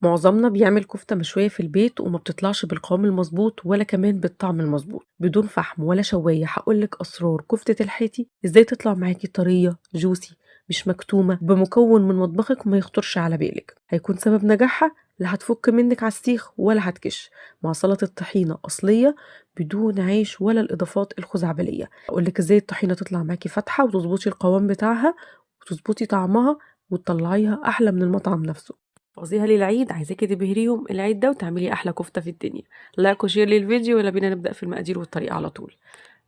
معظمنا بيعمل كفتة مشوية في البيت وما بتطلعش بالقوام المظبوط ولا كمان بالطعم المظبوط بدون فحم ولا شواية. هقولك أسرار كفتة الحيتي ازاي تطلع معاكي طرية جوسي مش مكتومة بمكون من مطبخك ما يخطرش على بالك. هيكون سبب نجاحها لا هتفك منك على السيخ ولا هتكش، مع سلطة طحينة أصلية بدون عيش ولا الإضافات الخزعبلية. هقولك ازاي الطحينة تطلع معاكي فاتحة وتظبطي القوام بتاعها وتظبطي طعمها وتطلعيها أحلى من المطعم نفسه. فوزيها للعيد، عايزاكي تبهريهم العيد ده وتعملي احلى كفته في الدنيا. لايك وشير للفيديو، ولا بينا نبدا في المقادير والطريقه على طول.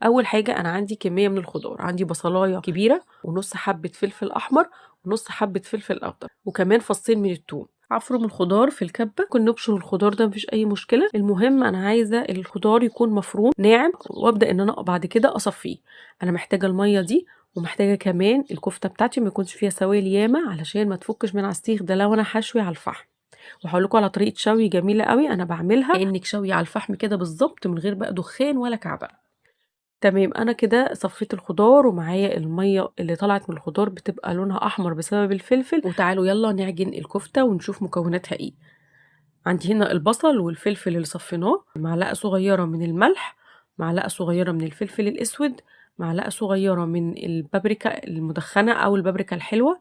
اول حاجه انا عندي كميه من الخضار، عندي بصلايه كبيره ونص حبه فلفل احمر ونص حبه فلفل اخضر وكمان فصين من الثوم. هفرم الخضار في الكبه، ممكن نبشر الخضار ده مفيش اي مشكله، المهم انا عايزه الخضار يكون مفروم ناعم وابدا ان انا بعد كده اصفيه. انا محتاجه الميه دي ومحتاجه كمان الكفته بتاعتي ما يكونش فيها سوائل ياما علشان ما تفكش من على السيخ ده لو انا حشوي على الفحم. وهقول لكم على طريقه شوي جميله قوي انا بعملها كانك شوي على الفحم كده بالظبط من غير بقى دخان ولا كعبه. تمام، انا كده صفيت الخضار ومعايا الميه اللي طلعت من الخضار بتبقى لونها احمر بسبب الفلفل. وتعالوا يلا نعجن الكفته ونشوف مكوناتها ايه. عندي هنا البصل والفلفل اللي صفيناه، معلقه صغيره من الملح، معلقه صغيره من الفلفل الاسود، معلقه صغيره من البابريكا المدخنه او البابريكا الحلوه،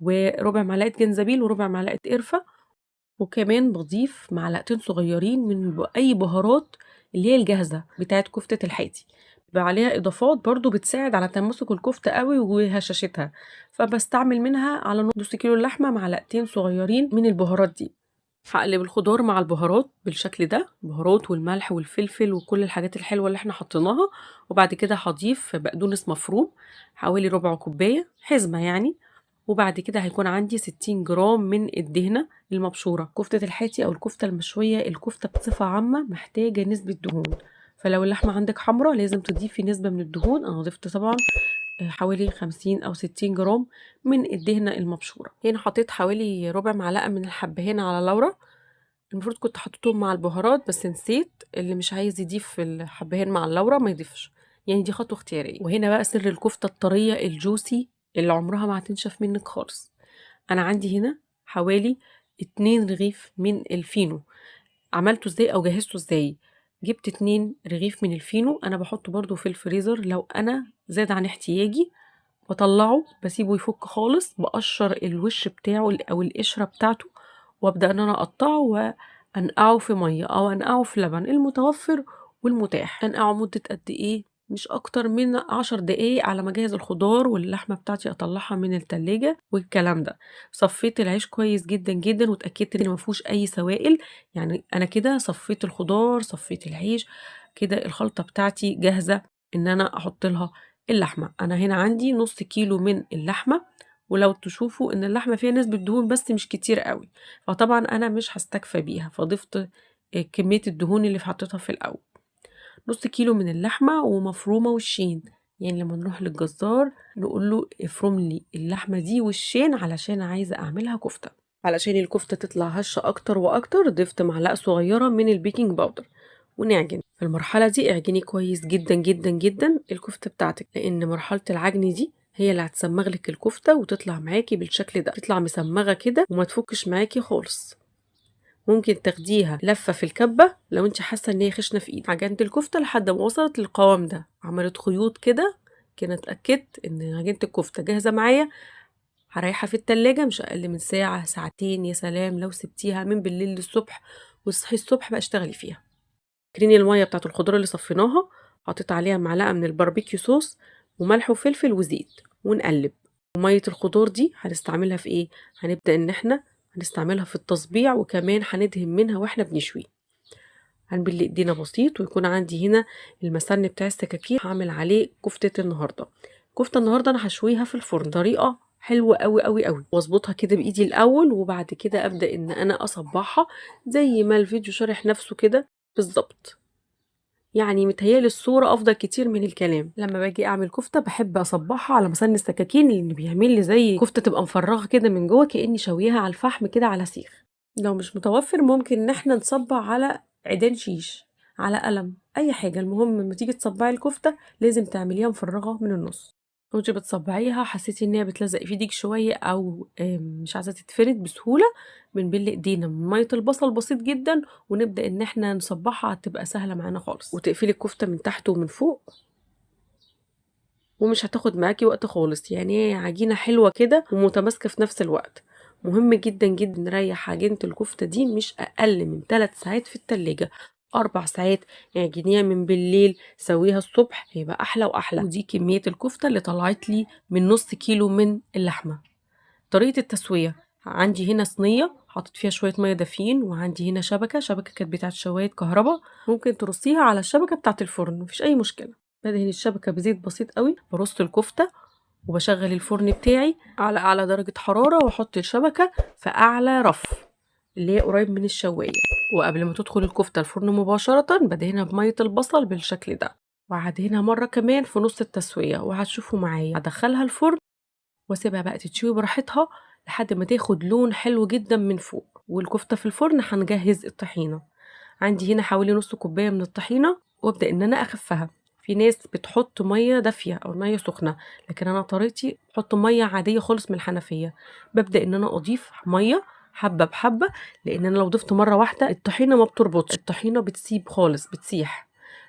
وربع معلقه جنزبيل وربع معلقه قرفه. وكمان باضيف معلقتين صغيرين من أي بهارات اللي هي الجاهزة بتاعة كفتة الحاتي، بيبقى عليها إضافات برضو بتساعد على تماسك الكفتة قوي وهشاشتها، فبستعمل منها على نص كيلو اللحمة معلقتين صغيرين من البهارات دي. هقلب الخضار مع البهارات بالشكل ده، البهارات والملح والفلفل وكل الحاجات الحلوة اللي احنا حطيناها. وبعد كده هضيف بقدونس مفروم حوالي ربع كوباية حزمة يعني. وبعد كده هيكون عندي 60 جرام من الدهنة المبشورة. كفتة الحاتي أو الكفتة المشوية، الكفتة بصفة عامة محتاجة نسبة دهون، فلو اللحمة عندك حمرا لازم تضيفي نسبة من الدهون. أنا ضفت طبعا حوالي 50 أو 60 جرام من الدهنة المبشورة. هنا حطيت حوالي ربع معلقة من الحبهان على لورا، المفروض كنت حطيتهم مع البهارات بس نسيت. اللي مش عايز يضيف الحبهان مع اللورا ما يضيفش، يعني دي خطوة اختيارية. وهنا بقى سر الكفتة الطرية الجوسي اللي عمرها ما هتنشف منك خالص. انا عندي هنا حوالي 2 رغيف من الفينو. عملته ازاي او جهزته ازاي؟ جبت 2 رغيف من الفينو، انا بحطه برضو في الفريزر لو انا زاد عن احتياجي، بطلعه بسيبه يفك خالص، بقشر الوش بتاعه او القشرة بتاعته وابدأ ان انا اقطعه وانقعه في مية او انقعه في لبن المتوفر والمتاح. انقعه مدة قد ايه؟ مش اكتر من 10 دقايق على ما اجهز الخضار واللحمة بتاعتي اطلعها من التلاجة والكلام ده. صفيت العيش كويس جدا جدا واتأكدت ان مفيهوش اي سوائل، يعني انا كده صفيت الخضار صفيت العيش، كده الخلطة بتاعتي جاهزة ان انا احط لها اللحمة. انا هنا عندي نص كيلو من اللحمة، ولو تشوفوا ان اللحمة فيها نسبة دهون بس مش كتير قوي، فطبعا انا مش هستكفى بيها فضفت كمية الدهون اللي حطيتها في الاول. نص كيلو من اللحمة ومفرومة وشين، يعني لما نروح للجزار نقول له افرم لي اللحمة دي وشين علشان عايزة اعملها كفتة. علشان الكفتة تطلع هشة اكتر واكتر ضفت معلقة صغيرة من البيكنج باودر ونعجن. في المرحلة دي اعجني كويس جدا جدا جدا الكفتة بتاعتك، لان مرحلة العجن دي هي اللي هتسمغ لك الكفتة وتطلع معاكي بالشكل ده، تطلع مسمغة كده وما تفكش معاكي خالص. ممكن تاخديها لفة في الكبة لو انت حاسة ان هي خشنة في ايدك. عجنت الكفتة لحد ما وصلت للقوام ده، عملت خيوط كده، كده اتأكدت ان عجينة الكفتة جاهزة معايا. هريحها في التلاجة مش اقل من ساعة ساعتين، يا سلام لو سبتيها من بالليل للصبح وتصحي الصبح بقى اشتغلي فيها. كريني المية بتاعت الخضار اللي صفيناها، حطيت عليها معلقة من الباربيكيو صوص وملح وفلفل وزيت ونقلب. ومية الخضار دي هنستعملها في ايه؟ هنبدأ ان احنا هنستعملها في التصبيع وكمان هندهن منها واحنا بنشوي. هنبل ايدينا بسيط، ويكون عندي هنا المسن بتاع السكاكين هعمل عليه كفتة النهاردة. كفتة النهاردة انا هشويها في الفرن طريقة حلوة قوي قوي قوي، واظبطها كده بايدي الاول وبعد كده ابدا ان انا اصبعها زي ما الفيديو شارح نفسه كده بالظبط. يعني متهيالي الصورة أفضل كتير من الكلام. لما باجي أعمل كفتة بحب أصبعها على مسن السكاكين لأن بيعمل لي زي كفتة تبقى مفرغة كده من جوه كأني شويها على الفحم كده على سيخ. لو مش متوفر ممكن إن احنا نصبع على عيدان شيش، على قلم، أي حاجة، المهم لما تيجي تصبعي الكفتة لازم تعمليها مفرغة من النص. وأنتِ بتصبّعيها حسيتِ إن هي بتلزق في إيدِك شوية أو مش عايزة تتفرد بسهولة، بنبِل إيدينا من مَيّة البصل بسيط جدًا، ونبدأ إن إحنا نصبّعها هتبقى سهلة معانا خالص، وتقفلي الكفتة من تحت ومن فوق، ومش هتاخد معاكِ وقت خالص، يعني هي عجينة حلوة كده ومتماسكة في نفس الوقت. مهم جدًا، جدًا نريّح عجينة الكفتة دي مش أقل من 3 ساعات في التلاجة، 4 ساعات، اعجنيها من بالليل، سويها الصبح، هيبقى أحلى وأحلى. ودي كمية الكفتة اللي طلعت لي من نُص كيلو من اللحمة. طريقة التسوية، عندي هنا صينية حطيت فيها شوية مَيّة دافيين، وعندي هنا شبكة كانت بتاعة شواية كهربا، ممكن ترصيها على الشبكة بتاعة الفرن ما فيش أي مشكلة. بادهن الشبكة بزيت بسيط أوي، بارص الكفتة وباشغّل الفرن بتاعي على أعلى درجة حرارة، وأحط الشبكة في أعلى رف اللي هي قريب من الشواية، وقبل ما تدخل الكفتة الفرن مباشرةً بادهنها بمَيّة البصل بالشكل ده، وهادهنها مرة كمان في نُص التسوية، وهتشوفوا معايا هادخّلها الفرن واسيبها بقى تتشوي براحتها لحد ما تاخد لون حلو جدًا من فوق. والكفتة في الفرن هنجهّز الطحينة، عندي هنا حوالي نُص كوباية من الطحينة، وابدأ إن أنا أخفّها. في ناس بتحط مَيّة دافية أو مَيّة سخنة، لكن أنا طريقتي باحط مَيّة عادية خالص من الحنفية، بابدأ إن أنا أضيف مَيّة حبّة بحبّة، لإن أنا لو ضِفت مرّة واحدة الطحينة ما بتربطش، الطحينة بتسيب خالص بتسيح،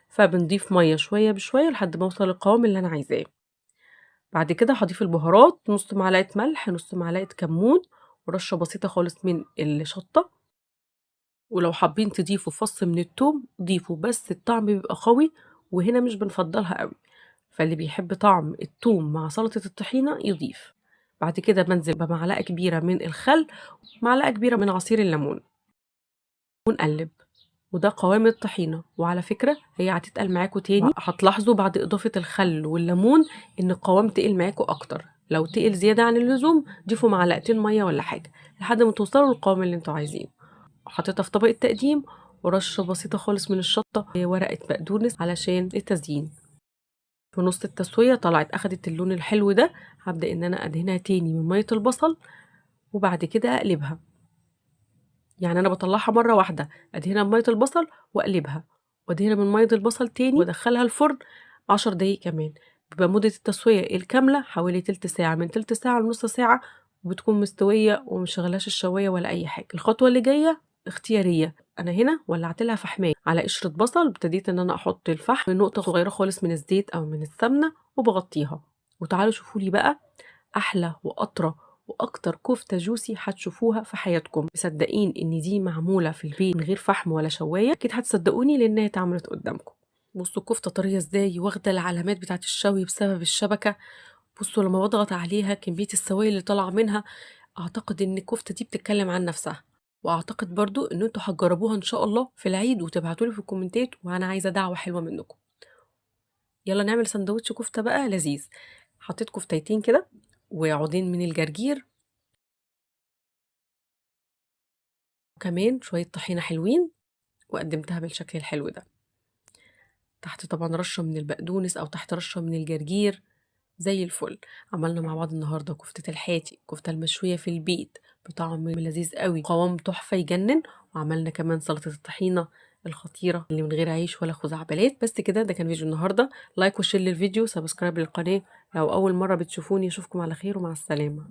فبنضيف مَيّة شوية بشوية لحد ما أوصل للقوام اللي أنا عايزاه. بعد كده هاضيف البهارات، نُص معلقة ملح، نُص معلقة كمون، ورشة بسيطة خالص من الشطة، ولو حابين تضيفوا فص من التوم ضيفوا، بس الطعم بيبقى قوي وهنا مش بنفضّلها أوي، فاللي بيحب طعم التوم مع سلطة الطحينة يضيف. بعد كده بانزل بمعلقة كبيرة من الخل، ومعلقة كبيرة من عصير الليمون، ونقلّب. وده قوام الطحينة، وعلى فكرة هي هتتقل معاكم تاني، هتلاحظوا بعد إضافة الخل والليمون إن القوام تقل معاكم أكتر، لو تقل زيادة عن اللزوم ضيفوا معلقتين مَيّة والّا حاجة لحد ما توصلوا للقوام اللي أنتم عايزينه. حطيتها في طبق التقديم، ورشة بسيطة خالص من الشطة وورقة بقدونس علشان التزيين. في نُص التسوية طلعت أخدت اللون الحلو ده، هابدأ إن أنا أدهنها تاني من مَيّة البصل، وبعد كده أقلبها. يعني أنا باطلّعها مرّة واحدة، أدهنها بمَيّة البصل وأقلبها، وأدهنها من مَيّة البصل تاني وأدخّلها الفرن 10 دقايق كمان، بيبقى مدة التسوية الكاملة حوالي تِلت ساعة، من تِلت ساعة لنُص ساعة، وبتكون مستوية وما باشغّلهاش الشواية ولا أي حاجة. الخطوة اللي جاية اختيارية، أنا هنا ولّعت لها فحماية على قشرة بصل، ابتديت إن أنا أحط الفحم نقطة صغيرة خالص من الزيت أو من السمنة وباغطّيها. وتعالوا شوفوا لي بقى أحلى وأطرى وأكتر كفتة جوسي هتشوفوها في حياتكم. مصدقين إن دي معمولة في البيت من غير فحم ولا شواية؟ أكيد هتصدقوني لأنها اتعملت قدامكم. بصوا الكفتة طرية ازاي واخدة العلامات بتاعة الشوي بسبب الشبكة. بصوا لما بضغط عليها كمية السوائل اللي طالعة منها، أعتقد إن الكفتة دي بتتكلم عن نفسها. وأعتقد برضو إن انتوا هتجربوها إن شاء الله في العيد وتبعتولي في الكومنتات، وأنا عايزة دعوة حلوة منكم. يلا نعمل سندوتش كفتة بقى لذيذ. حطيت كفتيتين كده وعودين من الجرجير، وكمان شوية طحينة حلوين، وقدمتها بالشكل الحلو ده. تحت طبعا رشة من البقدونس أو تحت رشة من الجرجير، زي الفل. عملنا مع بعض النهاردة كفتة الحاتي، الكفتة المشوية في البيت بطعم لذيذ قوي، قوام تحفة يجنن. وعملنا كمان سلطة الطحينة الخطيرة اللي من غير عيش ولا خزعبلات. بس كده، ده كان فيديو النهاردة. لايك وشير للفيديو، سبسكرايب للقناة لو أول مرة بتشوفوني. أشوفكم على خير ومع السلامة.